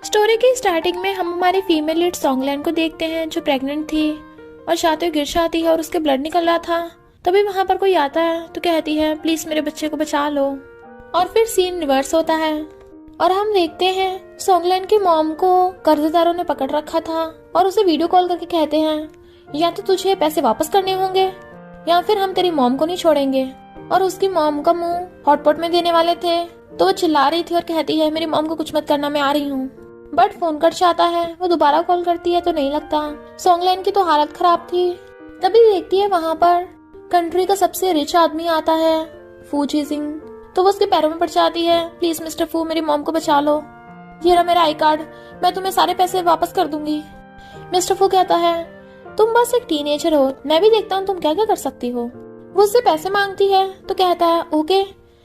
Story की starting में हम हमारी फीमेल लीड सॉन्गलैन को देखते हैं जो प्रेग्नेंट थी और शादी गिर जाती है और उसके ब्लड निकल रहा था। तभी वहां पर कोई आता है तो कहती है प्लीज मेरे बच्चे को बचा लो। और फिर सीन रिवर्स होता है और हम देखते हैं सॉन्गलैन की मॉम को कर्जदारों ने पकड़ रखा था और उसे वीडियो कॉल करके कहते हैं या तो तुझे पैसे वापस करने होंगे या फिर हम तेरी मॉम को नहीं छोड़ेंगे। और उसकी मॉम का मुंह हॉटपॉट में देने वाले थे तो वो चिल्ला रही थी और कहती है मेरी मॉम को कुछ मत करना, मैं आ रही हूँ। बट फोन कट जाता है। वो दोबारा कॉल करती है तो नहीं लगता। सॉन्गलैन की तो हालत खराब थी। तभी देखती है वहां पर कंट्री का सबसे रिच आदमी आता है, फू चीजिंग। तो वो उसके पैरों में पड़ जाती है, प्लीज मिस्टर फू मेरी मॉम को बचा लो, ये रहा मेरा आई कार्ड, मैं तुम्हें सारे पैसे वापस कर दूंगी। मिस्टर फू कहता है तुम बस एक टीनेजर हो, मैं भी देखता हूँ तुम क्या क्या कर सकती हो। वो उससे पैसे मांगती है तो कहता है ओके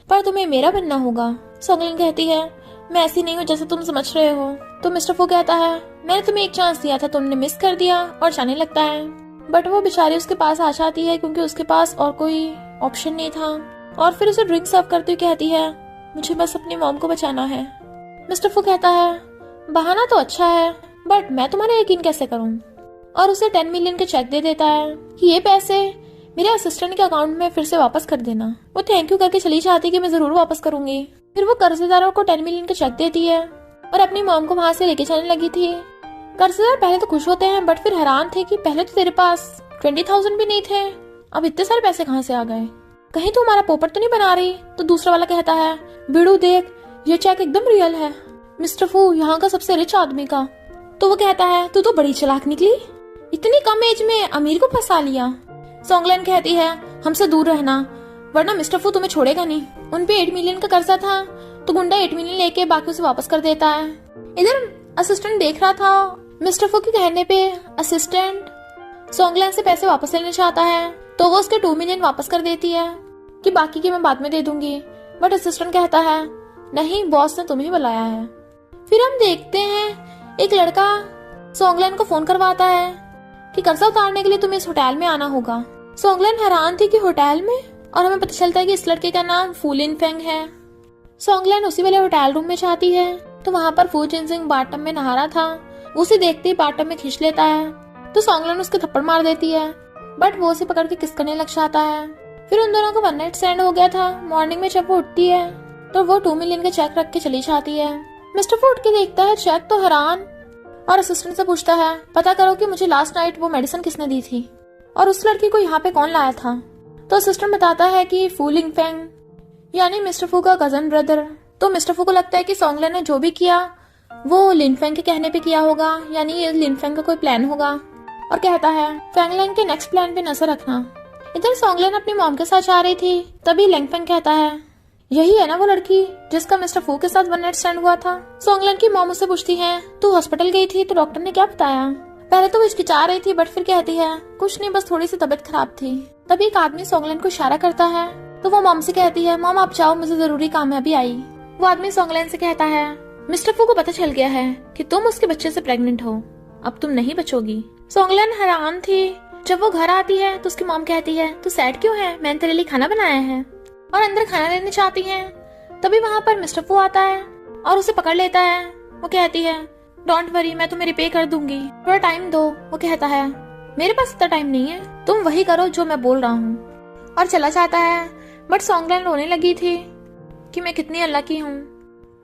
पर तुम्हें मेरा बनना होगा। सॉन्गलैन कहती है मैं ऐसी नहीं हूँ जैसे तुम समझ रहे हो। तो मिस्टर फू कहता है मैंने तुम्हें एक चांस दिया था, तुमने मिस कर दिया और जाने लगता है। बट वो बेचारी उसके पास आ जाती है क्योंकि उसके पास और कोई ऑप्शन नहीं था। और फिर उसे ड्रिंक सर्व करती हुई कहती है मुझे बस अपनी मॉम को बचाना है। मिस्टर फू कहता है बहाना तो अच्छा है बट मैं तुम्हारा यकीन कैसे करूं। और उसे 10 मिलियन के चेक दे देता है कि ये पैसे मेरे असिस्टेंट के अकाउंट में फिर से वापस कर देना। वो थैंक यू करके चली जाती कि मैं जरूर वापस करूंगी। फिर वो कर्जदारों को 10 मिलियन के चेक देती है और अपनी मॉम को वहां से लेके जाने लगी थी। कर्जदार पहले तो खुश होते हैं बट फिर हैरान थे कि पहले तो तेरे पास 20,000 भी नहीं थे, अब इतने सारे पैसे कहाँ से आ गए, कहीं तो हमारा पोपट तो नहीं बना रही। तो दूसरा वाला कहता है बिड़ू देख ये चेक एकदम रियल है, मिस्टर फू यहाँ का सबसे रिच आदमी का। तो वो कहता है तू तो बड़ी चालाक निकली, इतनी कम एज में अमीर को फंसा लिया। सॉन्गलैन कहती है हमसे दूर रहना वरना मिस्टर फू तुम्हें छोड़ेगा नहीं। उन पे 8 मिलियन का कर्जा था तो गुंडा 8 मिलियन लेके बाकी उसे वापस कर देता है। इधर असिस्टेंट देख रहा था मिस्टर फू के कहने पे असिस्टेंट सॉन्गलैन से पैसे वापस लेना चाहता है तो वो उसके 2 मिलियन वापस कर देती है कि बाकी के मैं बाद में दे दूंगी। बट असिस्टेंट कहता है नहीं बॉस ने तुम्हें बुलाया है। फिर हम देखते हैं एक लड़का सॉन्गलैन को फोन करवाता है कि कर्जा उतारने के लिए तुम्हें इस होटल में आना होगा। सॉन्गलैन हैरान थी कि होटल में, और हमें पता चलता है कि इस लड़के का नाम फू लिन फेंग है। सॉन्गलैन उसी वाले होटल रूम में जाती है तो वहाँ पर फू जिनसिंग बाथटब में नहा रहा था। वो उसे देखते ही बाथटब में खींच लेता है तो सॉन्गलैन उसके थप्पड़ मार देती है बट वो उसे पकड़ के किस करने लग जाता है। फिर उन दोनों का वन नाइट स्टैंड हो गया था। मॉर्निंग में जब वो उठती है तो वो 2 मिलियन का चेक रख के चली जाती है। मिस्टर फू उठ के देखता है चेक तो हैरान और असिस्टेंट से पूछता है पता करो कि मुझे लास्ट नाइट वो मेडिसिन किसने दी थी और उस लड़की को यहाँ पे कौन लाया था। तो असिस्टेंट बताता है कि फू लिन फेंग यानी मिस्टर फू का कजन ब्रदर। तो मिस्टर फू को लगता है कि सॉन्गलैन ने जो भी किया वो लिन फेंग के कहने पे किया होगा, यानी ये लिन फेंग का कोई प्लान होगा। और कहता है फेंगलैन के नेक्स्ट प्लान पे नजर रखना। इधर सॉन्गलैन अपनी मॉम के साथ जा रही थी तभी लिंगफेंग कहता है यही है ना वो लड़की जिसका मिस्टर फू के साथ वन नाइट स्टैंड हुआ था। सॉन्गलैन की मॉम उससे पूछती है तू हॉस्पिटल गई थी तो डॉक्टर ने क्या बताया। पहले तो वो हिचकिचा रही थी बट फिर कहती है कुछ नहीं बस थोड़ी सी तबीयत खराब थी। तभी एक आदमी सॉन्गलैन को इशारा करता है तो वो मॉम से कहती है मॉम आप जाओ मुझे जरूरी काम है अभी आई। वो आदमी सॉन्गलैन से कहता है मिस्टर फू को पता चल गया है कि तुम उसके बच्चे से प्रेग्नेंट हो, अब तुम नहीं बचोगी। सॉन्गलैन हैरान थी। जब वो घर आती है तो उसकी मॉम कहती है तू सैड क्यों है, मैंने तेरे लिए खाना बनाया है, और अंदर खाना लेने चाहती है। तभी वहाँ पर मिस्टर फू आता है और उसे पकड़ लेता है। वो कहती है डोंट वरी मैं तुम्हें रिपे कर दूंगी, थोड़ा टाइम दो। वो कहता है मेरे पास इतना टाइम नहीं है, तुम वही करो जो मैं बोल रहा हूँ, और चला जाता है। बट सॉन्गलैन रोने लगी थी कि मैं कितनी अनलकी हूँ।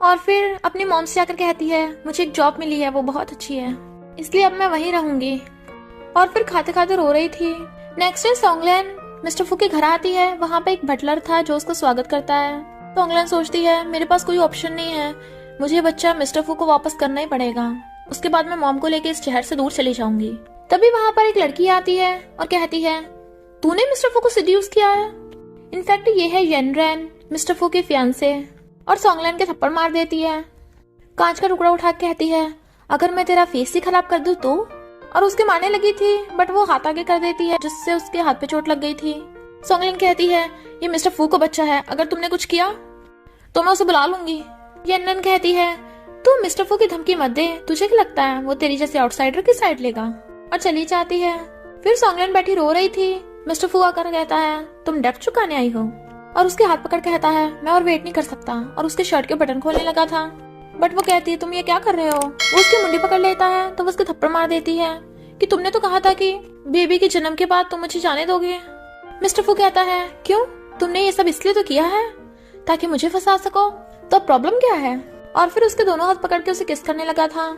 और फिर अपनी मॉम से जाकर कहती है मुझे एक जॉब मिली है वो बहुत अच्छी है इसलिए अब मैं वहीं रहूंगी। और फिर खाते खाते रो रही थी। नेक्स्ट डे सॉन्गलैन मिस्टर फू के घर आती है। वहाँ पे एक बटलर था जो उसका स्वागत करता है। सॉन्गलैन सोचती है मेरे पास कोई ऑप्शन नहीं है, मुझे बच्चा मिस्टर फू को वापस करना ही पड़ेगा, उसके बाद मैं मॉम को लेके इस शहर से दूर चली जाऊंगी। तभी वहाँ पर एक लड़की आती है और कहती है तूने मिस्टर फू को सिड्यूस किया है। इनफैक्ट ये है येन रैन मिस्टर फू के फियांसे। और सॉन्गलैन के थप्पड़ मार देती है। कांच का टुकड़ा उठा के कहती है अगर मैं तेरा फेस ही खराब कर दूं तो। और उसके मारने लगी थी बट वो हाथ आगे कर देती है जिससे उसके हाथ पे चोट लग गई थी। सॉन्गलैन कहती है ये मिस्टर फू का बच्चा है, अगर तुमने कुछ किया तो मैं उसे बुला लूंगी। येन कहती है तू मिस्टर फू की धमकी मत दे, तुझे क्या लगता है वो तेरी जैसे आउटसाइडर की साइड लेगा। और चली जाती है। फिर सॉन्गलैन बैठी रो रही थी। मिस्टर फू आकर कहता है तुम डेट चुकाने आई हो, और उसके हाथ पकड़ कहता है मैं और वेट नहीं कर सकता, और उसके शर्ट के बटन खोलने लगा था। बट वो कहती है तुम ये क्या कर रहे हो। वो उसकी मुंडी पकड़ लेता है तो वो उसके थप्पड़ मार देती है कि तुमने तो कहा था कि बेबी के जन्म के बाद तुम मुझे जाने दोगे। मिस्टर फू कहता है क्यों, तुमने ये सब इसलिए तो किया है ताकि मुझे फंसा सको, तो प्रॉब्लम क्या है। और फिर उसके दोनों हाथ पकड़ के उसे किस करने लगा था।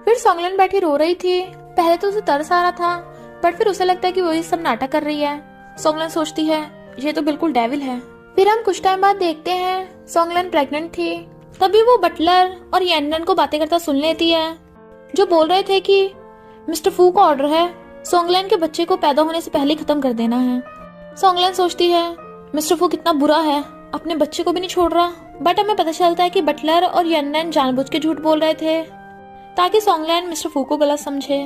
फिर सॉन्गलैन बैठी रो रही थी। पहले तो उसे तरस आ रहा था बट फिर उसे लगता है कि वो ये सब नाटक कर रही है। सॉन्गलैन सोचती है ये तो बिल्कुल डेविल है। फिर हम कुछ टाइम बाद देखते हैं सॉन्गलैन प्रेग्नेंट थी। तभी वो बटलर और यैनरन को बातें करता सुन लेती है, जो बोल रहे थे कि मिस्टर फू का ऑर्डर है सॉन्गलैन के बच्चे को पैदा होने से पहले खत्म कर देना है। सॉन्गलैन सोचती है मिस्टर फू कितना बुरा है, अपने बच्चे को भी नहीं छोड़ रहा। बट हमें पता चलता है कि बटलर और यैनरन जानबूझ के झूठ बोल रहे थे ताकि सॉन्गलैन मिस्टर फू को गलत समझे।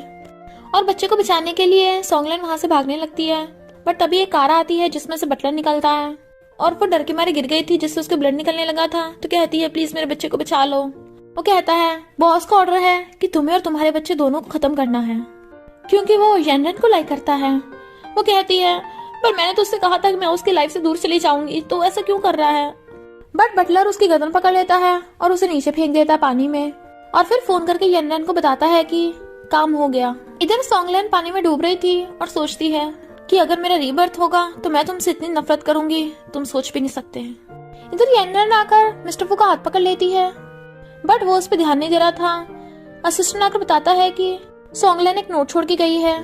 और बच्चे को बचाने के लिए सॉन्गलैन वहां से भागने लगती है। बट तभी एक कार आती है जिसमें से बटलर निकलता है और वो डर के मारे गिर गई थी जिससे उसके ब्लड निकलने लगा था। तो कहती है प्लीज मेरे बच्चे को बचा लो। वो कहता है बॉस का ऑर्डर है कि तुम्हें और तुम्हारे बच्चे दोनों को खत्म करना है क्योंकि वो यैनरन को लाइक करता है। वो कहती है पर मैंने तो उससे कहा था कि मैं उसकी लाइफ से दूर चली जाऊंगी, तो ऐसा क्यों कर रहा है। बट बटलर उसकी गर्दन पकड़ लेता है और उसे नीचे फेंक देता है पानी में और फिर फोन करके यैनरन को बताता है कि काम हो गया। इधर सॉन्गलैन पानी में डूब रही थी और सोचती है कि अगर मेरा रीबर्थ होगा तो मैं तुमसे इतनी नफरत करूंगी तुम सोच भी नहीं सकते। इधर यैनरन आकर मिस्टर फू का हाथ पकड़ लेती है बट वो उस पर ध्यान नहीं दे रहा था। असिस्टेंट आकर बताता है कि सॉन्गलैन एक नोट छोड़ के गई है।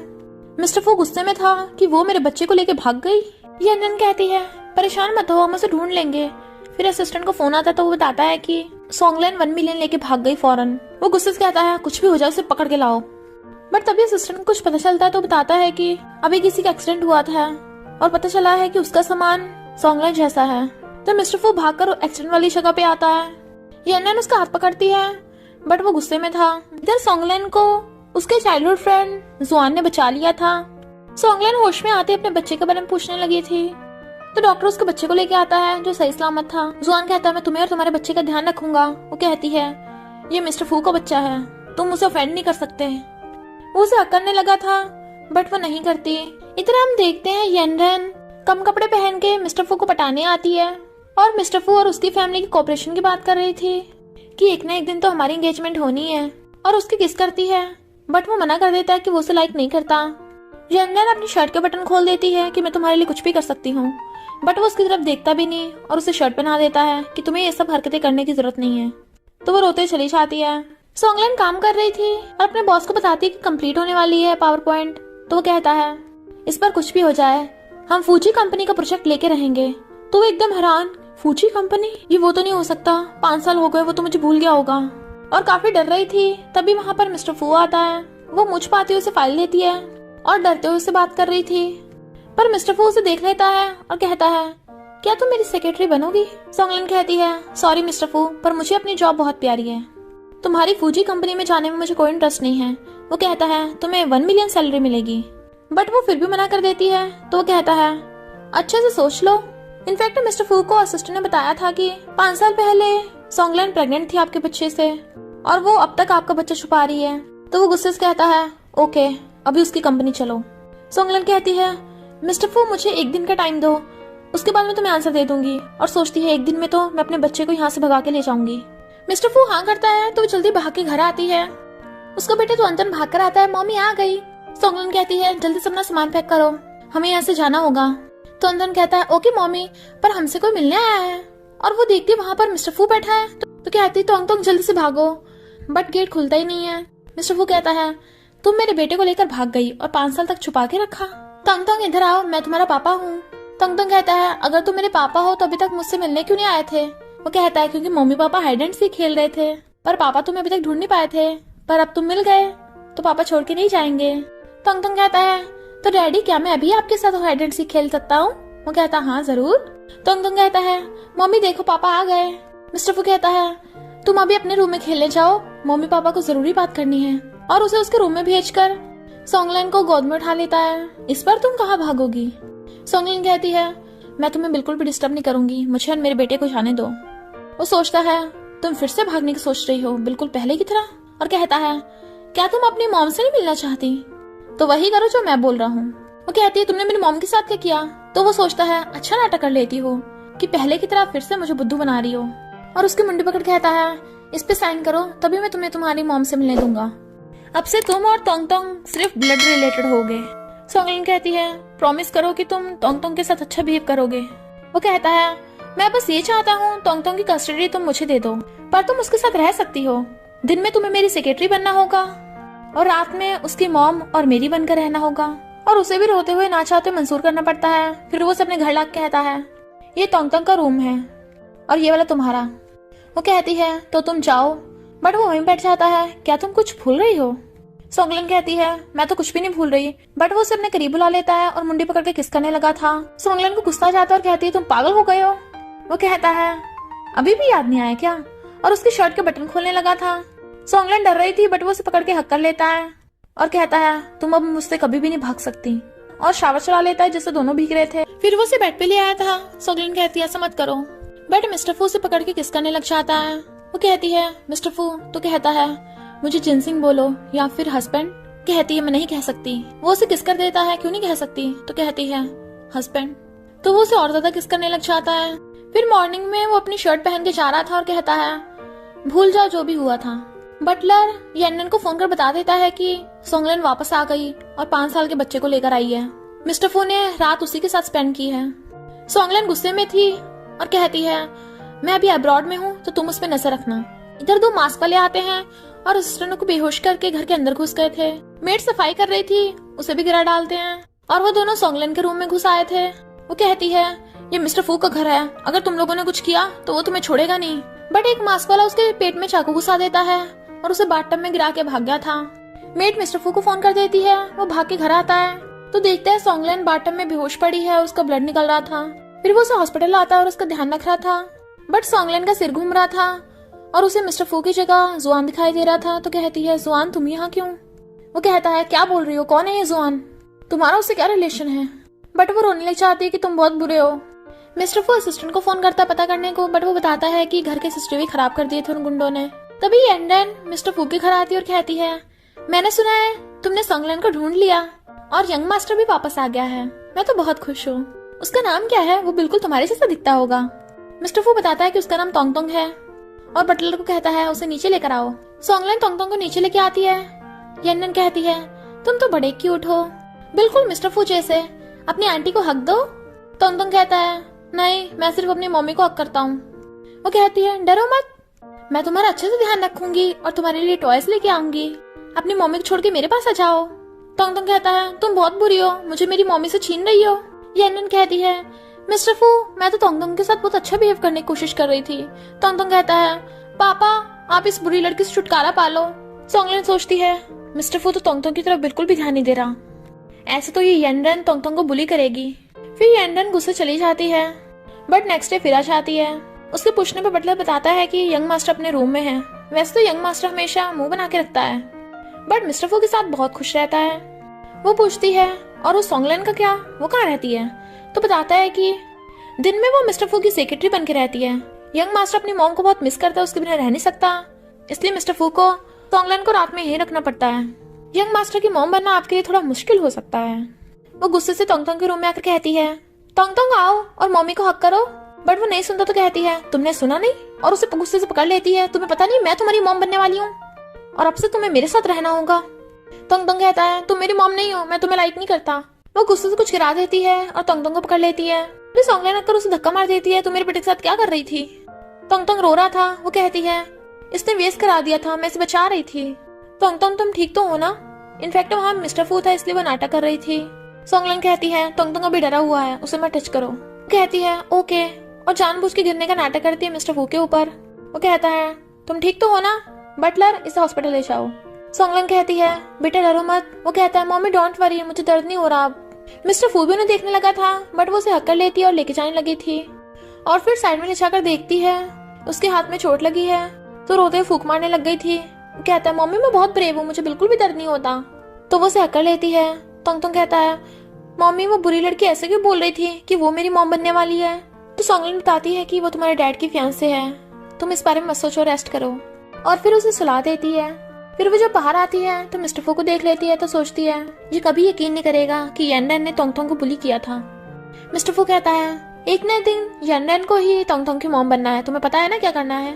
मिस्टर फू गुस्से में था कि वो मेरे बच्चे को लेके भाग गई। यैनरन कहती है परेशान मत हो, हम उसे ढूंढ लेंगे। फिर असिस्टेंट को फोन आता है तो वो बताता है कि सॉन्गलैन 1 मिलियन लेके भाग गई फौरन। वो गुस्से से कहता है कुछ भी हो जाए उसे पकड़ के लाओ। बट तभी असिस्टेंट को कुछ पता चलता है तो बताता है कि अभी किसी का एक्सीडेंट हुआ था और पता चला है कि उसका सामान सॉन्गलैन जैसा है। तो मिस्टर फू भागकर एक्सीडेंट वाली जगह पे आता है। यैनरन उसका हाथ पकड़ती है बट वो गुस्से में था। इधर सॉन्गलैन को उसके चाइल्डहुड फ्रेंड जुआन ने बचा लिया था। सॉन्गलैन होश में आते अपने बच्चे के बारे में पूछने लगी थी तो डॉक्टर उसके बच्चे को लेके आता है जो सही सलामत था। जुआन कहता है मैं तुम्हें और तुम्हारे बच्चे का ध्यान रखूंगा। वो कहती है ये मिस्टर फू का बच्चा है, तुम उसे ऑफेंड नहीं कर सकते। वो उसे हक करने लगा था बट वो नहीं करती। इधर हम देखते हैं यैनरन कम कपड़े पहन के मिस्टर फू को पटाने आती है और मिस्टर फू और उसकी फैमिली की कोऑपरेशन की बात कर रही थी कि एक ना एक दिन तो हमारी एंगेजमेंट होनी है और उसकी किस करती है बट वो मना कर देता है कि वो उसे लाइक नहीं करता। यैनरन अपनी शर्ट के बटन खोल देती है कि मैं तुम्हारे लिए कुछ भी कर सकती हूँ बट वो उसकी तरफ देखता भी नहीं और उसे शर्ट पहना देता है कि तुम्हें ये सब हरकतें करने की जरूरत नहीं है। तो वो रोते चली जाती है। सॉन्गलैन काम कर रही थी और अपने बॉस को बताती कि कंप्लीट होने वाली है पावर पॉइंट। तो वो कहता है इस पर कुछ भी हो जाए हम फूजी कंपनी का प्रोजेक्ट लेके रहेंगे। तो वो एकदम हैरान, फूजी कंपनी, ये वो तो नहीं हो सकता, 5 साल हो गए, वो तो मुझे भूल गया होगा। और काफी डर रही थी। तभी वहाँ पर मिस्टर फू आता है। वो मुझ पाती हुए उसे फाइल देती है और डरते हुए उससे बात कर रही थी पर मिस्टर फू उसे देख लेता है और कहता है क्या तुम मेरी सेक्रेटरी बनोगी। सॉन्गलैन कहती है सॉरी मिस्टर फू पर मुझे अपनी जॉब बहुत प्यारी है, तुम्हारी फूजी कंपनी में जाने में मुझे कोई इंटरेस्ट नहीं है। वो कहता है तुम्हें 1 मिलियन सैलरी मिलेगी बट वो फिर भी मना कर देती है। तो वो कहता है अच्छे से सोच लो। इनफैक्ट मिस्टर फू को असिस्टेंट ने बताया था कि 5 साल पहले सॉन्गलैन प्रेग्नेंट थी आपके बच्चे से और वो अब तक आपका बच्चा छुपा रही है। तो वो गुस्से से कहता है ओके अभी उसकी कंपनी चलो। सॉन्गलैन कहती है मिस्टर फू मुझे 1 दिन का टाइम दो, उसके बाद मैं तुम्हें आंसर दे दूंगी। और सोचती है 1 दिन में तो मैं अपने बच्चे को यहाँ से भगा के ले जाऊंगी। मिस्टर फू हाँ करता है तो वो जल्दी भाग के घर आती है। उसका बेटा तो अंतन भाग कर आता है, मम्मी आ गई। सॉन्गलैन कहती है जल्दी से अपना सामान पैक करो, हमें यहाँ से जाना होगा। तो अंतन कहता है ओके मम्मी पर हमसे कोई मिलने आया है। और वो देखती वहाँ पर मिस्टर फू बैठा है तो कहती तोंग तोंग जल्दी से भागो बट गेट खुलता ही नहीं है। मिस्टर फू कहता है तुम मेरे बेटे को लेकर भाग गई और 5 साल तक छुपा के रखा। तोंग तोंग इधर आओ, मैं तुम्हारा पापा हूँ। तोंग तोंग कहता है अगर तुम मेरे पापा हो तो अभी तक मुझसे मिलने क्यों नहीं आए थे। वो कहता है क्योंकि mummy papa hide and seek खेल रहे थे पर पापा तुम्हें अभी तक ढूंढ नहीं पाए थे, पर अब तुम मिल गए तो पापा छोड़ के नहीं जाएंगे। तोंग तोंग कहता है तो डैडी क्या मैं अभी आपके साथ हाइड एंड सीक खेल सकता हूँ। वो कहता है हाँ जरूर। तोंग तोंग कहता है मम्मी देखो पापा आ गए। मिस्टर फू कहता है तुम अभी अपने रूम में खेलने जाओ, मम्मी पापा को जरूरी बात करनी है। और उसे उसके रूम में भेजकर सॉन्गलैन को गोद में उठा लेता है। इस बार तुम कहाँ भागोगी। सॉन्गलैन कहती है मैं तुम्हें बिल्कुल भी डिस्टर्ब नहीं करूंगी, मुझे और मेरे बेटे को जाने दो। वो सोचता है तुम फिर से भागने की सोच रही हो बिल्कुल पहले की तरह। और कहता है क्या तुम अपनी मॉम से नहीं मिलना चाहती, तो वही करो जो मैं बोल रहा हूँ। वो कहती है तुमने मेरी मॉम के साथ क्या किया। तो वो सोचता है अच्छा नाटक कर लेती हो कि पहले की तरह फिर से मुझे बुद्धू बना रही हो। और उसकी मुंडी पकड़ कहता है इस पे साइन करो, तभी मैं तुम्हें तुम्हारी मॉम से मिलने दूंगा। अब से तुम और तोंग तोंग सिर्फ ब्लड रिलेटेड होगे। सोंगलिन कहती है प्रॉमिस करो कि तुम तोंग तोंग के साथ अच्छा बिहेव करोगे। वो कहता है मैं बस ये चाहता हूँ तोंग तोंग की कस्टडी तुम मुझे दे दो, पर तुम उसके साथ रह सकती हो। दिन में तुम्हें मेरी सेक्रेटरी बनना होगा और रात में उसकी मॉम और मेरी बनकर रहना होगा। और उसे भी रोते हुए ना चाहते मंजूर करना पड़ता है। फिर वो उसे अपने घर लाके कहता है ये तोंग तोंग का रूम है और ये वाला तुम्हारा। वो कहती है तो तुम जाओ, बट वो वहीं बैठ जाता है। क्या तुम कुछ भूल रही हो? सोंगलिन कहती है मैं तो कुछ भी नहीं भूल रही, बट वो उसे अपने करीब बुला लेता है और मुंडी पकड़ के किस करने लगा था। सोंगलिन को गुस्सा जाता है और कहती है तुम पागल हो गए हो। वो कहता है अभी भी याद नहीं आया क्या? और उसकी शर्ट के बटन खोलने लगा था। सोंगलिन डर रही थी, बट वो उसे पकड़ के हक कर लेता है और कहता है तुम अब मुझसे कभी भी नहीं भाग सकती, और शावर चला लेता है जिससे दोनों भीग रहे थे। फिर वो उसे बेड पे ले आया था। सोंगलिन कहती है ऐसा मत करो, बट मिस्टर फू उसे पकड़ के किस करने लग जाता है। वो कहती है मिस्टर फू, तो कहता है मुझे जिनसिंग बोलो या फिर हस्बैंड। कहती है मैं नहीं कह सकती। वो उसे किस कर देता है। क्यों नहीं कह सकती? तो कहती है हस्बैंड। तो वो उसे और ज्यादा किस करने लग जाता है। फिर मॉर्निंग में वो अपनी शर्ट पहन के जा रहा था और कहता है भूल जाओ जो भी हुआ था। बटलर येनन को फोन कर बता देता है कि सोंगलिन वापस आ गई और 5 साल के बच्चे को लेकर आई है। मिस्टर फू ने रात उसी के साथ स्पेंड की है। सोंगलिन गुस्से में थी और कहती है मैं अभी अब्रॉड में हूँ तो तुम उस पर नजर रखना। इधर 2 मास्क वाले आते हैं और असिस्टेंट को बेहोश करके घर के अंदर घुस गए थे। मेड सफाई कर रही थी, उसे भी गिरा डालते हैं और वो दोनों सोंगलिन के रूम में घुस आए थे। वो कहती है ये मिस्टर फू का घर है, अगर तुम लोगों ने कुछ किया तो वो तुम्हें छोड़ेगा नहीं। बट एक मास्क वाला उसके पेट में चाकू घुसा देता है और उसे बाथटब में गिरा के भाग गया था। मेड मिस्टर फू को फोन कर देती है। वो भाग के घर आता है तो देखता है सोंगलिन बाथटब में बेहोश पड़ी है, उसका ब्लड निकल रहा था। फिर वो उसे हॉस्पिटल लाता है और उसका ध्यान रख रहा था, बट सोंगलिन का सिर घूम रहा था और उसे मिस्टर फू की जगह जुआन दिखाई दे रहा था। तो कहती है जुआन तुम यहाँ क्यों? वो कहता है क्या बोल रही हो, कौन है ये जुआन? तुम्हारा उससे क्या रिलेशन है? बट वो रोने लग जाती है कि तुम बहुत बुरे हो। मिस्टर फू असिस्टेंट को फोन करता पता करने को, बट वो बताता है कि घर के सीसीटीवी खराब कर दिए थे उन गुंडों ने। तभी एंडन मिस्टर फू के घर आती है और कहती है मैंने सुना है तुमने सोंगलिन को ढूंढ लिया और यंग मास्टर भी वापस आ गया है। मैं तो बहुत खुश हूँ। उसका नाम क्या है? वो बिल्कुल तुम्हारे जैसा दिखता होगा। मिस्टर फू बताता है कि उसका नाम तोंग तोंग है और बटलर को कहता है उसे नीचे लेकर आओ। सोंगलिन तोंग तोंग को नीचे लेके आती है। येनन कहती है तुम तो बड़े क्यूट हो, बिल्कुल मिस्टर फू जैसे, अपनी आंटी को हक दो। तोंग तोंग कहता है नहीं, मैं सिर्फ अपनी मम्मी को हक करता हूँ। वो कहती है डरो मत, मैं तुम्हारा अच्छे से ध्यान रखूंगी और तुम्हारे लिए टॉयज लेके आऊंगी। अपनी मम्मी को छोड़ के मेरे पास आ जाओ। तोंग तोंग कहता है तुम बहुत बुरी हो, मुझे मेरी मम्मी से छीन रही हो। येनन कहती है मिस्टर फू मैं तो तोंग तोंग के साथ बहुत अच्छा बिहेव करने की कोशिश कर रही थी। तोंग तोंग कहता है पापा आप इस बुरी लड़की से छुटकारा पालो। सोंगलिन सोचती है मिस्टर फू तो तोंग तोंग की तरफ बिल्कुल भी ध्यान नहीं दे रहा, ऐसे तो ये येनन तोंग तोंग को बुली करेगी। फिर येनन गुस्से चली जाती है, बट नेक्स्ट डे फिर आ जाती है। उसके पूछने पर बटलर बताता है कि यंग मास्टर अपने रूम में है। वैसे तो यंग मास्टर हमेशा मुंह बना के रखता है, बट मिस्टर फू के साथ बहुत खुश रहता है। वो पूछती है और उस सोंगलिन का क्या, वो कहाँ रहती है? तो बताता है कि दिन में वो मिस्टर फू की सेक्रेटरी बन के रहती है। यंग मास्टर अपनी मॉम को बहुत मिस करता है, उसके बिना रह नहीं सकता, इसलिए मिस्टर फू को सोंगलिन को रात में यहीं रखना पड़ता है। यंग मास्टर की मॉम बनना आपके लिए थोड़ा मुश्किल हो सकता है। वो गुस्से से तोंग तोंग के रूम में आकर कहती है तोंग तोंग आओ और मम्मी को हक करो। बट वो नहीं सुनता तो कहती है तुमने सुना नहीं, और उसे गुस्से से पकड़ लेती है। तुम्हें पता नहीं मैं तुम्हारी मॉम बनने वाली हूँ और अब से तुम्हें मेरे साथ रहना होगा। तोंग तोंग कहता है तुम मेरी मॉम नहीं हो, मैं तुम्हें लाइक नहीं करता। वो गुस्से से कुछ गिरा देती है और तोंग तोंग को पकड़ लेती है। फिर सोंगलिन आकर उसे धक्का मार देती है तुम मेरे बेटे के साथ क्या कर रही थी? तोंग तोंग रो रहा था। वो कहती है इसने वेस्ट करा दिया था, मैं इसे बचा रही थी। तोंग तोंग तुम ठीक तो हो ना? इनफैक्ट वहाँ मिस्टर फू था इसलिए वो नाटक कर रही थी। सोंगलिन कहती है तोंग तोंग अभी डरा हुआ है, उसे मत टच करो। कहती है ओके, और जानबूझ के गिरने का नाटक करती है मिस्टर फू के ऊपर। वो कहता है तुम ठीक तो हो ना? बटलर इसे हॉस्पिटल ले जाओ। सोंगलिन कहती है बेटा डरो मत। वो कहता है मम्मी डोंट वरी, मुझे दर्द नहीं हो रहा अब। मिस्टर फू भी उन्हें देखने लगा था, बट वो उसे हक कर लेती है और लेके जाने लगी थी। और फिर साइड में ले जाकर देखती है उसके हाथ में चोट लगी है, तो रोते हुए फूंक मारने लग गई थी। वो कहता है मम्मी मैं बहुत ब्रेव हूँ, मुझे बिल्कुल भी दर्द नहीं होता। तो वो उसे हक कर लेती है। तोंग तोंग कहता है मम्मी वो बुरी लड़की ऐसे क्यों बोल रही थी कि वो मेरी मॉम बनने वाली है? तो सोंगलिन बताती है कि वो तुम्हारे डैड की फियांसे है, तुम इस बारे में मत सोचो, रेस्ट करो। और फिर उसे सुला देती है। फिर वो जब बाहर आती है तो मिस्टर फू को देख लेती है, तो सोचती है ये कभी यकीन नहीं करेगा कि येनन ने तोंग तोंग को बुली किया था। मिस्टर फू कहता है एक न दिन येनन को ही तोंग तोंग की मॉम बनना है, तुम्हें पता है ना क्या करना है?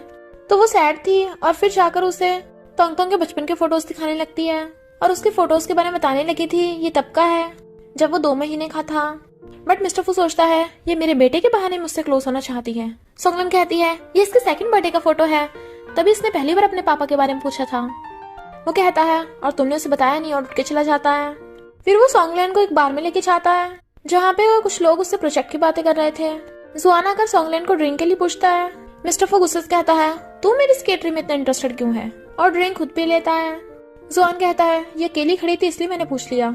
तो वो सैड थी और फिर जाकर उसे तोंगतोंग के बचपन के फोटोज दिखाने लगती है और उसके फोटोज के बारे में बताने लगी थी ये तब का है जब वो 2 महीने का था। बट मिस्टर फू सोचता है ये मेरे बेटे के बहाने मुझसे क्लोज होना चाहती है। सोंगलन कहती है ये इसके 2nd बर्थडे का फोटो है, तभी इसने पहली बार अपने पापा के बारे में पूछा था। वो कहता है और तुमने उसे बताया नहीं, और उठ के चला जाता है। फिर वो सोंगलन को एक बार में लेके जाता है जहाँ पे कुछ लोग उससे प्रोजेक्ट की बातें कर रहे थे। जुआन आकर सोंगलन को ड्रिंक के लिए पूछता है। मिस्टर फू गुस्से से कहता है तू मेरी स्केटरी में इतना इंटरेस्टेड क्यों है, और ड्रिंक खुद पी लेता है। जुआन कहता है ये अकेली खड़ी थी इसलिए मैंने पूछ लिया।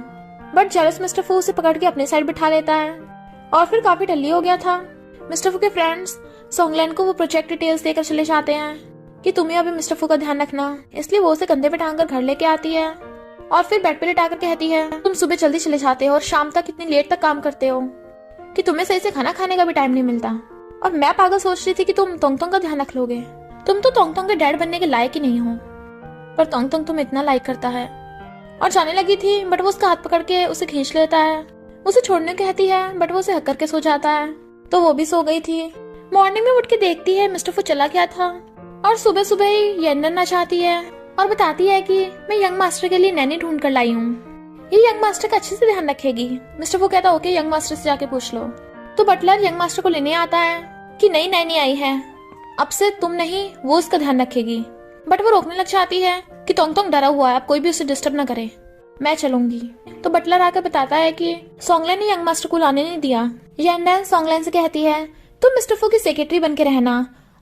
बट जेलस मिस्टर फू उसे पकड़ के अपने साइड बिठा लेता है और फिर काफी टल्ली हो गया था। मिस्टर फू के फ्रेंड्स सोंगलन को वो प्रोजेक्ट डिटेल्स देकर चले जाते हैं कि तुम्हें अभी मिस्टर फू का ध्यान रखना, इसलिए वो उसे कंधे पे टांग कर घर लेके आती है और फिर बेड पे लेटाकर कहती है तुम सुबह जल्दी चले जाते हो और शाम तक इतनी लेट तक काम करते हो कि तुम्हें सही से खाना खाने का भी टाइम नहीं मिलता। और मैं पागल सोच रही थी कि तुम तोंगतोंग का ध्यान रख लोगे, तुम तो तोंगतोंग के डैड बनने के लायक ही नहीं हो, पर तोंगतोंग तुम्हें इतना लाइक करता है। और जाने लगी थी बट वो उसका हाथ पकड़ के उसे खींच लेता है। उसे छोड़ने कहती है बट वो उसे हक करके सो जाता है, तो वो भी सो गई थी। मॉर्निंग में उठ के देखती है मिस्टर फू चला गया था और सुबह सुबह ही येंडन आ जाती है और बताती है कि मैं यंग मास्टर के लिए नैनी ढूंढ कर लाई हूँ, ये यंग मास्टर का अच्छे से ध्यान रखेगी। मिस्टर फू कहता ओके यंग मास्टर से जाके पूछ लो। तो बटलर यंग मास्टर को लेने आता है कि नई नैनी आई है, अब से तुम नहीं वो उसका ध्यान रखेगी। बट वो रोकने लग जाती है कि तोंगतोंग डरा हुआ है, अब कोई भी उसे डिस्टर्ब ना करे, मैं चलूंगी। तो बटलर आकर बताता है कि सोंगलन ने यंग मास्टर को लाने नहीं दिया। येंडन सोंगलन से कहती है तुम मिस्टर फू की सेक्रेटरी बन के रहना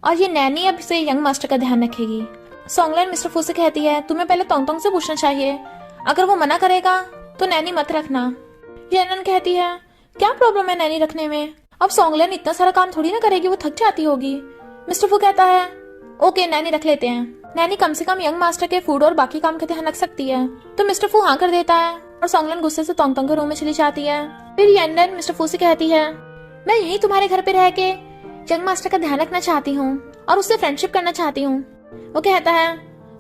और ये नैनी अब से यंग मास्टर का ध्यान रखेगी। सोंगलन मिस्टर फू से कहती है तुम्हें पहले तोंगतोंग से पूछना चाहिए, अगर वो मना करेगा तो नैनी मत रखना। येंडन कहती है क्या प्रॉब्लम है नैनी रखने में, अब सोंगलन इतना सारा काम थोड़ी ना करेगी, वो थक जाती होगी। मिस्टर फू कहता है ओके नैनी रख लेते हैं, नैनी कम से कम यंग मास्टर के फूड और बाकी काम का ध्यान रख सकती है। तो मिस्टर फू हाँ कर देता है और सोंगलन गुस्से से तोंगतोंग के रूम में चली जाती है। फिर येंडन मिस्टर फू से कहती है मैं यही तुम्हारे घर पे रह के यंग मास्टर का ध्यान रखना चाहती हूँ और उससे फ्रेंडशिप करना चाहती हूँ। वो कहता है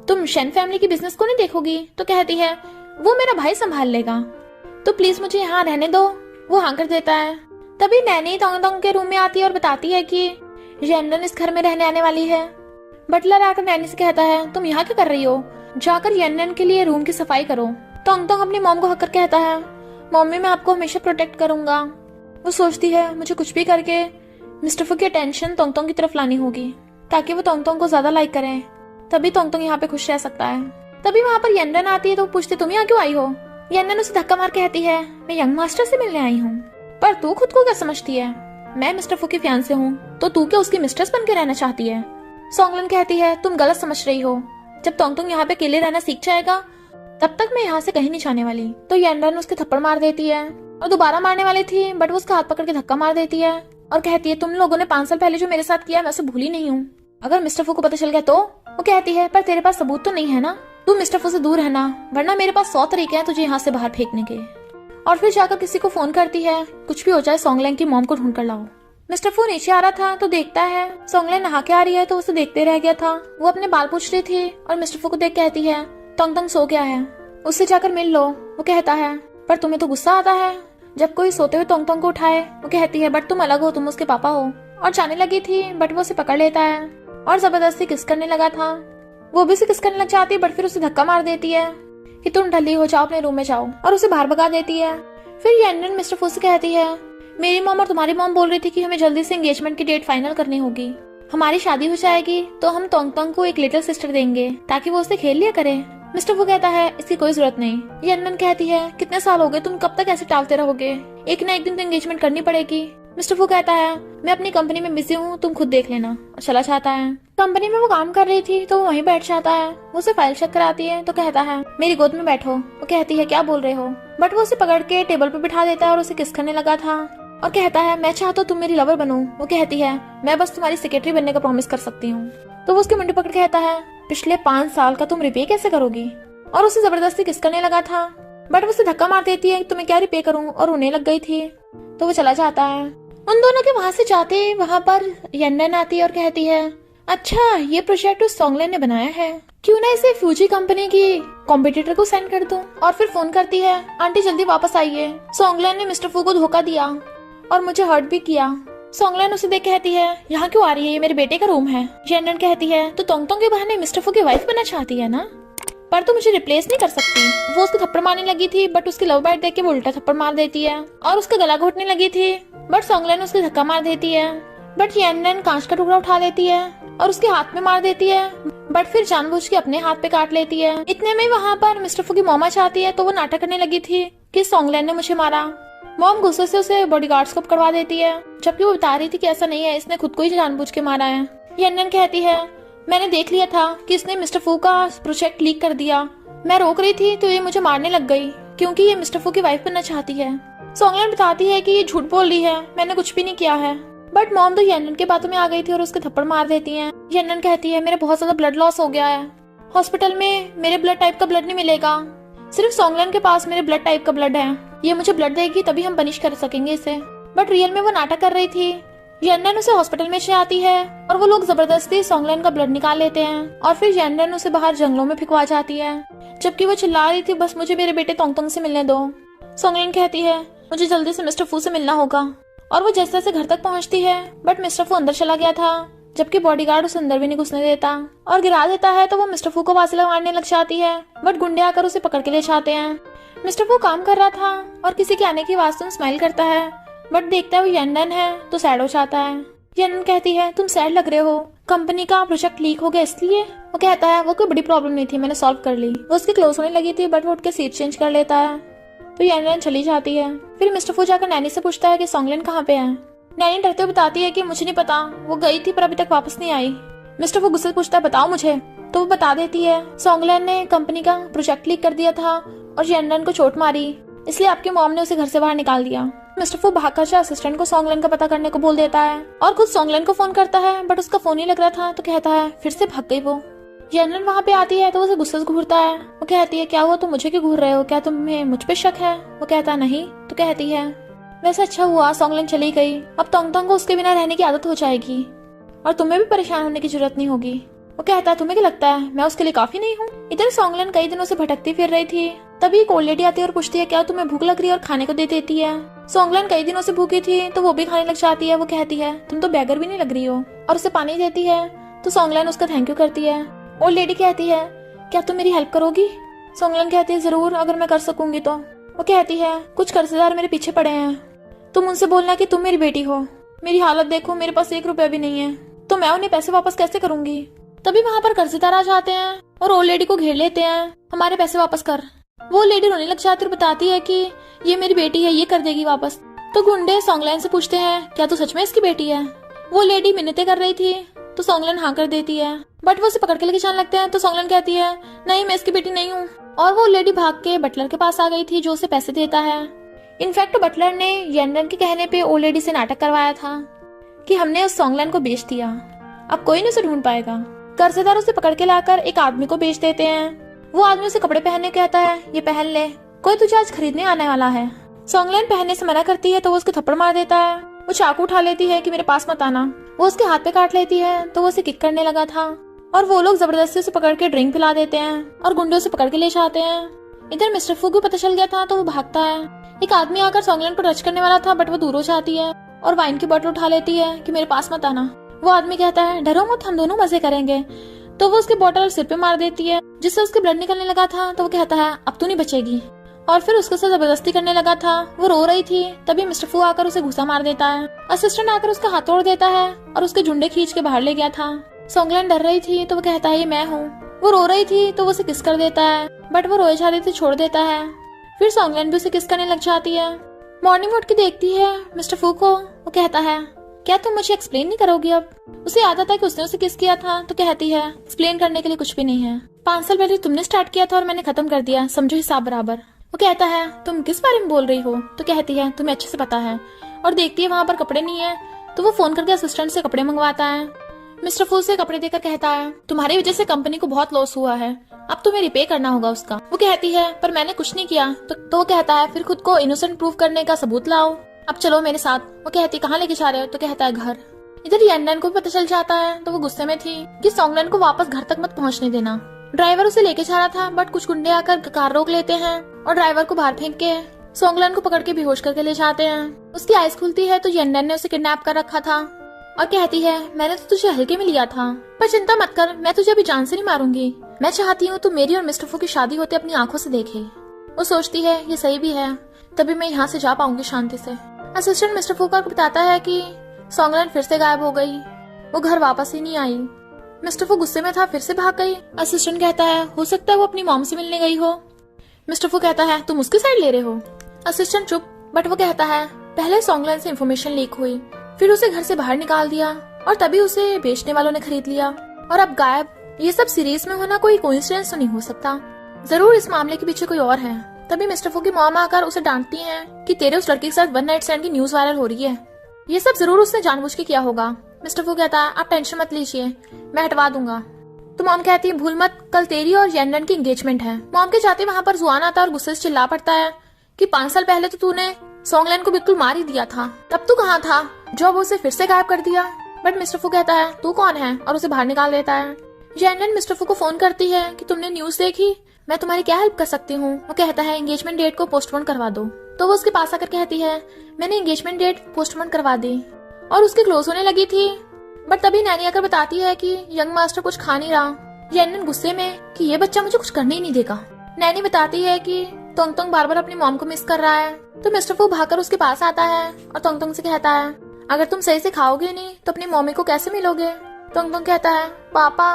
तुम शेन फैमिली की बिजनेस को नहीं देखोगी। तो कहती है वो मेरा भाई संभाल लेगा, तो प्लीज मुझे यहाँ रहने दो। वो हाँ कर देता है। तभी नैनी तोंगतोंग के रूम में आती है और बताती है कि येंडन इस घर में रहने आने वाली है। बटलर आकर नैनी से कहता है तुम यहाँ क्या कर रही हो, जाकर येंडन के लिए रूम की सफाई करो। तोंगतोंग अपनी मॉम को हक कर कहता है मम्मी मैं आपको हमेशा प्रोटेक्ट करूंगा। वो सोचती है मुझे कुछ भी करके मिस्टर फू की अटेंशन तोंगतोंग की तरफ लानी होगी ताकि वो तोंगतोंग को ज्यादा लाइक करें, तभी तोंगतोंग यहाँ पे खुश रह सकता है। तभी वहाँ पर येंडन आती है तो पूछती तुम यहाँ क्यों आई हो। येंडन उसे धक्का मार कहती है मैं यंग मास्टर से मिलने आई हूँ, पर तू खुद को क्या समझती है, मैं मिस्टर फू की फियांसे हूँ, तो तू क्या उसकी मिस्ट्रेस बन के रहना चाहती है। सोंगलन कहती है तुम गलत समझ रही हो, जब तोंगतोंग यहाँ पे अकेले रहना सीख जाएगा तब तक मैं यहाँ से कहीं नहीं जाने वाली। तो येंडन उसके थप्पड़ मार देती है और दोबारा मारने वाली थी बट वो उसका हाथ पकड़ के धक्का मार देती है और कहती है तुम लोगों ने 5 साल पहले जो मेरे साथ किया मैं उसे भूली नहीं हूँ, अगर मिस्टर फू को पता चल गया तो। वो कहती है पर तेरे पास सबूत तो नहीं है ना, तू मिस्टर फू से दूर रहना वरना मेरे पास 100 तरीके हैं तुझे यहाँ से बाहर फेंकने के। और फिर जाकर किसी को फोन करती है कुछ भी हो जाए सोंगलन की मॉम को ढूंढ कर लाओ। मिस्टर फू नीचे आ रहा था तो देखता है सोंगलन नहा के आ रही है, तो उसे देखते रह गया था। वो अपने बाल पूछ रही थी और मिस्टर फू को देख कहती है तोंगतोंग सो गया है, उससे जाकर मिल लो। वो कहता है पर तुम्हें तो गुस्सा आता है जब कोई सोते हुए तोंगतोंग को उठाए। वो कहती है बट तुम अलग हो, तुम उसके पापा हो। और जाने लगी थी बट वो उसे पकड़ लेता है और जबरदस्ती किस करने लगा था। वो भी उसे किस करने लग जाती है बट फिर उसे धक्का मार देती है कि तुम ढली हो जाओ अपने रूम में जाओ, और उसे बाहर भगा देती है। फिर येंडन मिस्टर फू से कहती है मेरी मॉम और तुम्हारी मॉम बोल रही थी कि हमें जल्दी से एंगेजमेंट की डेट फाइनल करनी होगी, हमारी शादी हो जाएगी तो हम तोंगतोंग को एक लिटिल सिस्टर देंगे ताकि वो उसे खेल लिया करे। मिस्टर फू कहता है इसकी कोई जरूरत नहीं। येंडन कहती है कितने साल हो गए, तुम कब तक ऐसे टालते रहोगे, एक ना एक दिन तो एंगेजमेंट करनी पड़ेगी। मिस्टर फू कहता है मैं अपनी कंपनी में बिजी हूँ, तुम खुद देख लेना, और चला जाता है। कंपनी में वो काम कर रही थी तो वो वहीं बैठ जाता है। वो उसे फाइल चेक कराती है तो कहता है मेरी गोद में बैठो। वो कहती है क्या बोल रहे हो, बट वो उसे पकड़ के टेबल पे बिठा देता है और उसे किस करने लगा था और कहता है मैं चाहता हूँ तुम मेरी लवर बनो। वो कहती है मैं बस तुम्हारी सेक्रेटरी बनने का प्रॉमिस कर सकती हूँ। तो वो उसकी मुंडी पकड़ कहता है पिछले 5 साल का तुम रिपे कैसे करोगी, और उसे जबरदस्ती किस करने लगा था बट वो उसे धक्का मार देती है तो मैं क्या रिपे करूँ, और रोने लग गई थी। तो वो चला जाता है। उन दोनों के वहां से जाते वहां पर येंडन आती है और कहती है अच्छा ये प्रोजेक्ट उस सोंगलन ने बनाया है, क्यों ना इसे फ्यूजी कंपनी की कॉम्पिटिटर को सेंड कर दूं। और फिर फोन करती है आंटी जल्दी वापस आइए, सोंगलन ने मिस्टर फू को धोखा दिया और मुझे हर्ट भी किया। सोंगलन उसे देख कहती है, यहाँ क्यों आ रही है, ये मेरे बेटे का रूम है। यनन कहती है, तो तोंगतोंग के बहाने मिस्टर फू की वाइफ बनना चाहती है ना, पर तू मुझे रिप्लेस नहीं कर सकती। वो उसको थप्पड़ मारने लगी थी, बट उसकी लव बाइट देख के वो उल्टा थप्पड़ मार देती है और उसका गला घोटने लगी थी, बट सोंगलन उसके धक्का मार देती है। बट यनन कांच का टुकड़ा उठा लेती है और उसके हाथ में मार देती है, बट फिर जानबूझ के अपने हाथ पे काट लेती है। इतने में वहाँ पर मिस्टर फू की मॉम आ जाती है, तो वो नाटक करने लगी थी कि सोंगलन ने मुझे मारा। मॉम गुस्से से उसे बॉडीगार्ड्स को पकड़वा देती है, जबकि वो बता रही थी कि ऐसा नहीं है, इसने खुद को ही जानबूझ के मारा है। यनन कहती है, मैंने देख लिया था कि इसने मिस्टर फू का प्रोजेक्ट लीक कर दिया, मैं रोक रही थी तो ये मुझे मारने लग गई क्योंकि ये मिस्टर फू की वाइफ बनना चाहती है। सोंगलन बताती है कि ये झूठ बोल रही है, मैंने कुछ भी नहीं किया है। बट मॉम तो यनन के बातों में आ गई थी और उसके थप्पड़ मार देती हैं। यनन कहती है, मेरे बहुत ज्यादा ब्लड लॉस हो गया है, हॉस्पिटल में मेरे ब्लड टाइप का ब्लड नहीं मिलेगा, सिर्फ सोंगलन के पास मेरे ब्लड टाइप का ब्लड है, ये मुझे ब्लड देगी तभी हम पनिश कर सकेंगे इसे। बट रियल में वो नाटक कर रही थी। यनन उसे हॉस्पिटल में से आती है और वो लोग जबरदस्ती सोंगलन का ब्लड निकाल लेते हैं और फिर यनन उसे बाहर जंगलों में फिकवा जाती है, जबकि वो चिल्ला रही थी, बस मुझे मेरे बेटे तोंगतोंग से मिलने दो। सोंगलन कहती है, मुझे जल्दी से मिस्टर फू से मिलना होगा, और वो जैसे जैसे घर तक पहुंचती है, बट मिस्टर फू अंदर चला गया था, जबकि बॉडीगार्ड उसे अंदर भी नहीं घुसने देता और गिरा देता है। तो वो मिस्टर फू को वासिला मारने लग जाती है, बट गुंडे आकर उसे पकड़ के ले जाते हैं। मिस्टर फू काम कर रहा था और किसी के आने की आवाज सुन स्माइल करता है, बट देखता है वो यनन है तो सैड हो जाता है। यनन कहती है, तुम सैड लग रहे हो, कंपनी का प्रोजेक्ट लीक हो गया इसलिए। वो कहता है, वो कोई बड़ी प्रॉब्लम नहीं थी, मैंने सॉल्व कर ली। वो उसके क्लोज होने लगी थी, बट वो उठ के सीट चेंज कर लेता है, तो यनन चली जाती है। फिर मिस्टर फू जाकर नैनी से पूछता है कि सोंगलन कहाँ पे है। नैनी डरते हुए बताती है कि मुझे नहीं पता, वो गई थी पर अभी तक वापस नहीं आई। मिस्टर फू गुस्से से पूछता है, बताओ मुझे, तो वो बता देती है, सोंगलन ने कंपनी का प्रोजेक्ट लीक कर दिया था और यनन को चोट मारी, इसलिए आपकी मॉम ने उसे घर से बाहर निकाल दिया। मिस्टर फू भागकर से असिस्टेंट को सोंगलन का पता करने को बोल देता है और खुद सोंगलन को फोन करता है, बट उसका फोन ही लग रहा था, तो कहता है फिर से भाग गई वो। यनन वहाँ पे आती है तो उसे गुस्से से घूरता है। वो कहती है, क्या हुआ, तुम मुझे क्यों घूर रहे हो, क्या तुम्हें मुझ पे शक है। वो कहता है, नहीं। तो कहती है, वैसे अच्छा हुआ सोंगलन चली गई, अब तोंगतोंग को उसके बिना रहने की आदत हो जाएगी और तुम्हें भी परेशान होने की जरूरत नहीं होगी। वो कहता है, तुम्हें क्या लगता है मैं उसके लिए काफी नहीं हूँ। इधर सोंगलन कई दिनों से भटकती फिर रही थी, तभी एक ओल्ड लेडी आती है और पूछती है, क्या तुम्हें भूख लग रही है, और खाने को दे देती है। सोंगलन कई दिनों से भूखी थी तो वो भी खाने लग जाती है। वो कहती है, तुम तो बैगर भी नहीं लग रही हो, और उसे पानी देती है, तो सोंगलन उसका थैंक यू करती है। ओल्ड लेडी कहती है, क्या तुम मेरी हेल्प करोगी। सोंगलन कहती है, जरूर, अगर मैं कर सकूंगी तो। वो कहती है, कुछ कर्जदार मेरे पीछे पड़े हैं, तुम उनसे बोलना कि तुम मेरी बेटी हो, मेरी हालत देखो, मेरे पास 1 रुपया भी नहीं है, तो मैं उन्हें पैसे वापस कैसे करूंगी। तभी वहाँ पर कर्जदार आ जाते हैं और ओल्ड लेडी को घेर लेते हैं, हमारे पैसे वापस कर। वो लेडी रोने लग जाती और बताती है कि ये मेरी बेटी है, ये कर देगी वापस। तो गुंडे सोंगलन से पूछते हैं, क्या तू सच में इसकी बेटी है। वो लेडी मिन्नतें कर रही थी, तो सोंगलन हाँ कर देती है, बट वो उसे पकड़ के लेके जाने लगते हैं। तो सोंगलन कहती है, नहीं, मैं इसकी बेटी नहीं हूँ। और वो लेडी भाग के बटलर के पास आ गई थी, जो उसे पैसे देता है। इनफैक्ट बटलर ने यनन के कहने पे ओल्ड लेडी से नाटक करवाया था कि हमने उस सोंगलन को बेच दिया, अब कोई नहीं उसे ढूंढ पाएगा। कर्जदार उसे पकड़ के लाकर एक आदमी को बेच देते हैं। वो आदमी उसे कपड़े पहनने कहता है, ये पहन ले, कोई तुझे आज खरीदने आने वाला है। सोंगलन पहनने से मना करती है तो वो उसके थप्पड़ मार देता है। वो चाकू उठा लेती है कि मेरे पास मत आना। वो उसके हाथ पे काट लेती है तो वो उसे किक करने लगा था, और वो लोग जबरदस्ती उसे पकड़ के ड्रिंक पिला देते हैं और गुंडे उसे पकड़ के ले जाते हैं। इधर मिस्टर फू को पता चल गया था तो वो भागता है। एक आदमी आकर सोंगलन को टच करने वाला था, बट वो दूर हो जाती है और वाइन की बोतल उठा लेती है कि मेरे पास मत आना। वो आदमी कहता है, डरो मत, हम दोनों मजे करेंगे। तो वो उसकी बोतल सिर पे मार देती है, जिससे उसके ब्लड निकलने लगा था। तो वो कहता है, अब तू नहीं बचेगी, और फिर उसके साथ जबरदस्ती करने लगा था। वो रो रही थी, तभी मिस्टर फू आकर उसे घुसा मार देता है। असिस्टेंट आकर उसका हाथ तोड़ देता है और उसके झुंडे खींच के बाहर ले गया था। सोंगलन डर रही थी तो वो कहता है, ये मैं हूँ। वो रो रही थी तो वो उसे किस कर देता है, बट वो रोए जा रही थी, छोड़ देता है। फिर सोंगलन भी उसे किस करने लग जाती है। मॉर्निंग उठ के देखती है मिस्टर फू को। वो कहता है, क्या तुम मुझे एक्सप्लेन नहीं करोगी अब। उसे याद आता है कि उसने उसे किस किया था, तो कहती है, एक्सप्लेन करने के लिए कुछ भी नहीं है, 5 साल पहले तुमने स्टार्ट किया था और मैंने खत्म कर दिया, समझो हिसाब बराबर। वो कहता है, तुम किस बारे में बोल रही हो। तो कहती है, तुम्हें अच्छे से पता है। और देखती है वहाँ पर कपड़े नहीं है, तो वो फोन करके असिस्टेंट से कपड़े मंगवाता है। मिस्टर फू से कपड़े देकर कहता है, तुम्हारी वजह से कंपनी को बहुत लॉस हुआ है, अब तुम्हें रिपे करना होगा उसका। वो कहती है, पर मैंने कुछ नहीं किया। तो वो कहता है, फिर खुद को इनोसेंट प्रूव करने का सबूत लाओ, अब चलो मेरे साथ। वो कहती है, कहाँ लेके जा रहे हो। तो कहता है, घर। इधर यनन को पता चल जाता है तो वो गुस्से में थी कि सोंगलन को वापस घर तक मत पहुंचने देना। ड्राइवर उसे लेके जा रहा था, बट कुछ गुंडे आकर कार रोक लेते हैं और ड्राइवर को बाहर फेंक के सोंगलन को पकड़ के बेहोश करके ले जाते हैं। उसकी आइज खुलती है तो यंडन ने उसे किडनैप कर रखा था और कहती है मैंने तो तुझे हल्के में लिया था, पर चिंता मत कर, मैं तुझे अभी जान से नहीं मारूंगी। मैं चाहती हूँ तू मेरी और मिस्टर फू की शादी होते अपनी आंखों से देखे। वो सोचती है ये सही भी है, तभी मैं यहाँ से जा पाऊंगी शांति से। असिस्टेंट मिस्टर फू को बताता है कि सोंगलन फिर से गायब हो गई, वो घर वापस ही नहीं आई। मिस्टर फू गुस्से में था, फिर से भाग गई। असिस्टेंट कहता है हो सकता है वो अपनी मॉम से मिलने गई हो। मिस्टर फू कहता है तुम उसकी साइड ले रहे हो। असिस्टेंट चुप, बट वो कहता है पहले सोंगलन से इंफॉर्मेशन लीक हुई, फिर उसे घर से बाहर निकाल दिया और तभी उसे बेचने वालों ने खरीद लिया और अब गायब। ये सब सीरीज में होना कोई कोइंसिडेंस तो नहीं हो सकता, जरूर इस मामले के पीछे कोई और है। तभी मिस्टर फू की मॉम आकर उसे डांटती हैं कि तेरे उस लड़के के साथ वन नाइट स्टैंड की न्यूज वायरल हो रही है, ये सब जरूर उसने जानबूझ के किया होगा। मिस्टर फू कहता है आप टेंशन मत लीजिए, मैं हटवा दूंगा। तो मॉम कहती है भूल मत, कल तेरी और यंडन की एंगेजमेंट है। मॉम के जाते वहाँ पर जुआन आता है और गुस्से से चिल्ला पड़ता है कि 5 साल पहले तो तूने सोंगलन को बिल्कुल मार ही दिया था, तब तू कहाँ था जो उसे फिर से गायब कर दिया। बट मिस्टर फू कहता है तू कौन है और उसे बाहर निकाल देता है। यंडन मिस्टर फू को फोन करती है कि तुमने न्यूज देखी, मैं तुम्हारी क्या हेल्प कर सकती हूँ। वो कहता है एंगेजमेंट डेट को पोस्टपोन करवा दो। तो वो उसके पास आकर कहती है मैंने एंगेजमेंट डेट पोस्टपोन करवा दी और उसके क्लोज होने लगी थी। बट तभी नैनी आकर बताती है कि यंग मास्टर कुछ खा नहीं रहा। यंडन गुस्से में कि ये बच्चा मुझे कुछ करने ही नहीं देगा। नैनी बताती है कि तोंगतोंग बार बार अपनी मॉम को मिस कर रहा है। तो मिस्टर फू भागकर उसके पास आता है और तोंगतोंग से कहता है अगर तुम सही से खाओगे नहीं तो अपनी मम्मी को कैसे मिलोगे। तोंगतोंग कहता है पापा,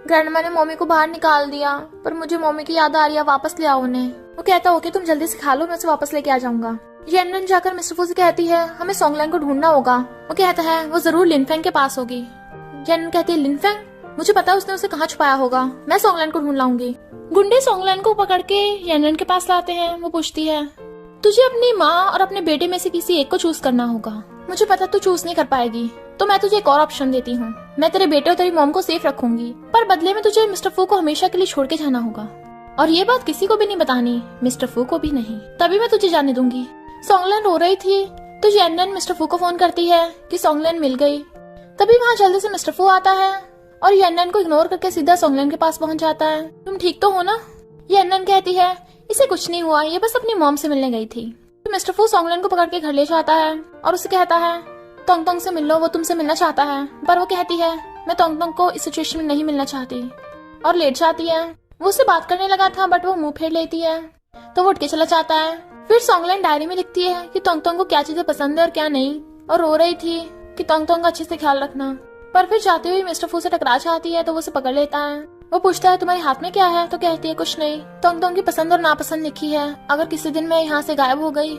ग्रैंडमा ने मम्मी को बाहर निकाल दिया, पर मुझे मम्मी की याद आ रही है, वापस ले आओ उन्हें। वो कहता है ओके तुम जल्दी से खा लो, मैं उसे वापस लेके आ जाऊंगा। यंडन जाकर मिस्टर फू से कहती है हमें सोंगलन को ढूंढना होगा। वो कहता है वो जरूर लिनफेंग के पास होगी। यंडन कहती है लिनफेंग, मुझे पता है उसने उसे कहाँ छुपाया होगा, मैं सोंगलन को ढूंढ लाऊंगी। गुंडे सोंगलन को पकड़ के यंडन के पास लाते हैं। वो पूछती है तुझे अपनी माँ और अपने बेटे में से किसी एक को चूज करना होगा। मुझे पता तू चूज नहीं कर पाएगी, तो मैं तुझे एक और ऑप्शन देती हूँ। मैं तेरे बेटे और तेरी मॉम को सेफ रखूंगी, पर बदले में तुझे मिस्टर फू को हमेशा के लिए छोड़ के जाना होगा और ये बात किसी को भी नहीं बतानी, मिस्टर फू को भी नहीं, तभी मैं तुझे जाने दूंगी। सोंगलन रो रही थी तो यंडन मिस्टर फू को फोन करती है कि सोंगलन मिल गई। तभी वहाँ जल्दी से मिस्टर फू आता है और यंडन को इग्नोर करके सीधा सोंगलन के पास पहुंच जाता है। तुम ठीक तो हो ना? यंडन कहती है इसे कुछ नहीं हुआ, ये बस अपनी मॉम से मिलने गई थी। तो मिस्टर फू सोंगलन को पकड़ के घर ले जाता है और उसे कहता है तोंगतोंग से मिल लो, वो तुमसे मिलना चाहता है। पर वो कहती है मैं तोंगतोंग को इस सिचुएशन में नहीं मिलना चाहती और लेट जाती है। वो उससे बात करने लगा था बट वो मुंह फेर लेती है तो वो उठ के चला जाता है। फिर सोंगलन डायरी में लिखती है कि तोंगतोंग को क्या चीजें पसंद है और क्या नहीं, और रो रही थी कि तोंगतोंग का अच्छे से ख्याल रखना। पर फिर जाते हुए मिस्टर फू से टकरा जाती है तो वो उसे पकड़ लेता है। वो पूछता है तुम्हारे हाथ में क्या है, तो कहती है कुछ नहीं, तोंगतोंग की पसंद और नापसंद लिखी है, अगर किसी दिन मैं यहाँ से गायब हो गई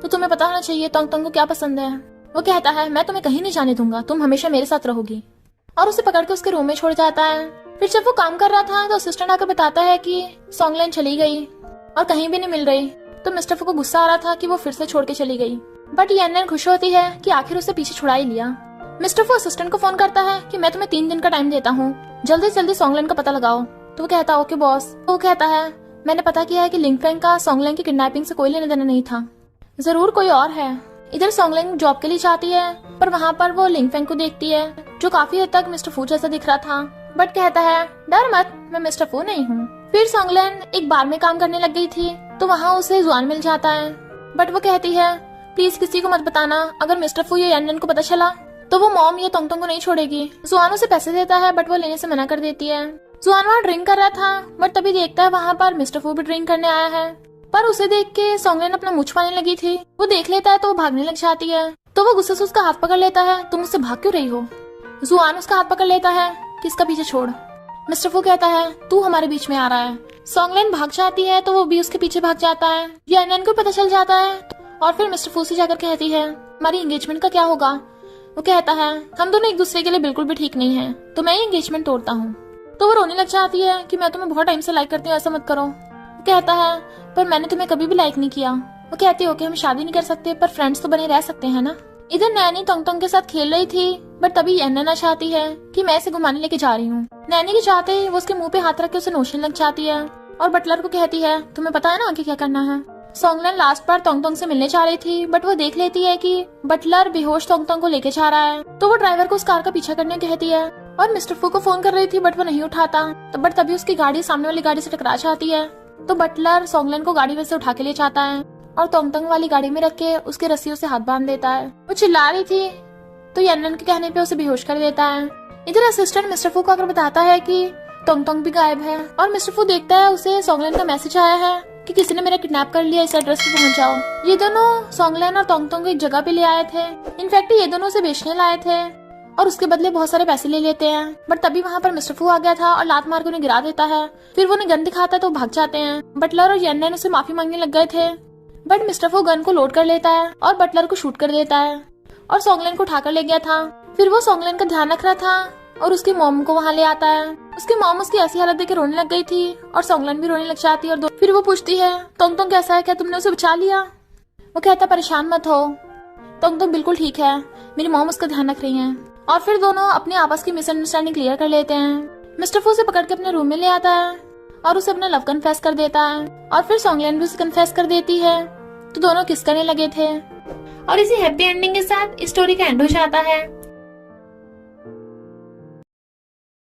तो तुम्हें पता होना चाहिए तोंगतोंग को क्या पसंद है। वो कहता है मैं तुम्हें कहीं नहीं जाने दूंगा, तुम हमेशा मेरे साथ रहोगी, और उसे पकड़ के उसके रूम में छोड़ जाता है। फिर जब वो काम कर रहा था तो असिस्टेंट आकर बताता है कि सोंगलन चली गई और कहीं भी नहीं मिल रही। तो मिस्टर फू को गुस्सा आ रहा था कि वो फिर से छोड़ के चली गई, बट यंडन खुश होती है कि आखिर उसे पीछे छुड़ा ही लिया। मिस्टर फू असिस्टेंट को फोन करता है कि मैं तुम्हें 3 दिन का टाइम देता हूँ, जल्दी से जल्दी सोंगलन का पता लगाओ। तो वो कहता है ओके बॉस। वो कहता है मैंने पता किया है कि लिनफेंग का सोंगलन की किडनैपिंग से कोई लेना देना नहीं था, जरूर कोई और है। इधर सोंगलन जॉब के लिए जाती है पर वहाँ पर वो लिनफेंग को देखती है जो काफी हद तक मिस्टर फू जैसा दिख रहा था, बट कहता है डर मत, मैं मिस्टर फू नहीं हूँ। फिर सोंगलन एक बार में काम करने लग गई थी तो वहाँ उसे जुआन मिल जाता है, बट वो कहती है प्लीज किसी को मत बताना, अगर मिस्टर फू या यंडन को पता चला तो वो मॉम या तोंगतोंग को नहीं छोड़ेगी। जुआन उसे पैसे देता है बट वो लेने से मना कर देती है। जुआन वहाँ ड्रिंक कर रहा था बट तभी देखता है वहाँ पर मिस्टर फू भी ड्रिंक करने आया है, पर उसे देख के सोंगलन अपना मुंह छुपाने लगी थी। वो देख लेता है तो वो भागने लग जाती है, तो वो गुस्से से उसका हाथ पकड़ लेता है, तुम मुझसे भाग क्यों रही हो। जुआन उसका हाथ पकड़ लेता है कि इसका पीछे छोड़। मिस्टर फू कहता है तू हमारे बीच में आ रहा है। सोंगलन भाग जाती है तो वो भी उसके पीछे भाग जाता है। यंडन को पता चल जाता है और फिर मिस्टर फू से जाकर कहती है हमारी एंगेजमेंट का क्या होगा। वो कहता है हम दोनों एक दूसरे के लिए बिल्कुल भी ठीक नहीं है, तो मैं ये एंगेजमेंट तोड़ता हूँ। तो वो रोने लग जाती है कि मैं तुम्हें बहुत टाइम से लाइक करती हूँ, ऐसा मत करो। वो कहता है पर मैंने तुम्हें कभी भी लाइक नहीं किया। वो कहती है ओके हम शादी नहीं कर सकते पर फ्रेंड्स तो बने रह सकते हैं ना। इधर नैनी तोंगतोंग के साथ खेल रही थी बट तभी यंडन आ चाहती है कि मैं इसे घुमाने लेके जा रही हूँ। नैनी के चाहते ही वो उसके मुंह पे हाथ रख के उसे नोचने लग जाती है और बटलर को कहती है तुम्हें पता है ना आगे क्या करना है। सोंगलन लास्ट बार तोंगतोंग से मिलने जा रही थी बट वो देख लेती है कि बटलर बेहोश तोंगतोंग को लेके जा रहा है, तो वो ड्राइवर को उस कार का पीछा करने कहती है और मिस्टर फू को फोन कर रही थी बट वो नहीं उठाता। तो बट तभी उसकी गाड़ी सामने वाली गाड़ी से टकरा जाती है, तो बटलर सोंगलन को गाड़ी में से उठा के ले जाता है और तोंगतोंग वाली गाड़ी में रख के उसके रस्सियों से हाथ बांध देता है। वो चिल्ला रही थी तो यनन के कहने पे उसे बेहोश कर देता है। इधर असिस्टेंट मिस्टर फू को आकर बताता है कि तोंगतोंग भी गायब है और मिस्टर फू देखता है उसे सोंगलैन का मैसेज आया है कि किसी ने मेरा किडनैप कर लिया, इस एड्रेस पे पहुंच जाओ। ये दोनों सोंगलैन और तोंगतोंग को एक जगह पे ले आए थे। इनफैक्ट ये दोनों उसे बेचने लाए थे और उसके बदले बहुत सारे पैसे ले लेते हैं। बट तभी वहाँ पर मिस्टर फू आ गया था और लात मार के उन्हें गिरा देता है। फिर वो उन्हें गन दिखाता है तो भाग जाते हैं। बटलर और यनन उसे माफी मांगने लग गए थे बट मिस्टर फू गन को लोड कर लेता है और बटलर को शूट कर देता है और सोंगलैन को उठाकर ले गया था। फिर वो सोंगलैन का ध्यान रख रहा था और उसकी मॉम को वहाँ ले आता है। उसकी मॉम उसकी ऐसी हालत देख के रोने लग गई थी और सोंगलैन भी रोने लग जाती है। और फिर वो पूछती है तोंगतोंग कैसा है, क्या तुमने उसे बचा लिया? वो कहता परेशान मत हो, तोंगतोंग बिल्कुल ठीक है, मेरी मॉम उसका ध्यान रख रही है। और फिर दोनों अपनी आपस की मिसअंडरस्टैंडिंग क्लियर कर लेते हैं। मिस्टर फू से पकड़ के अपने रूम में ले आता है और उसे अपना लव कन्फेस कर देता है और फिर सोंगलैन भी उसे कन्फेस कर देती है तो दोनों किस करने लगे थे। और इसी हैप्पी एंडिंग के साथ स्टोरी का एंड हो जाता है।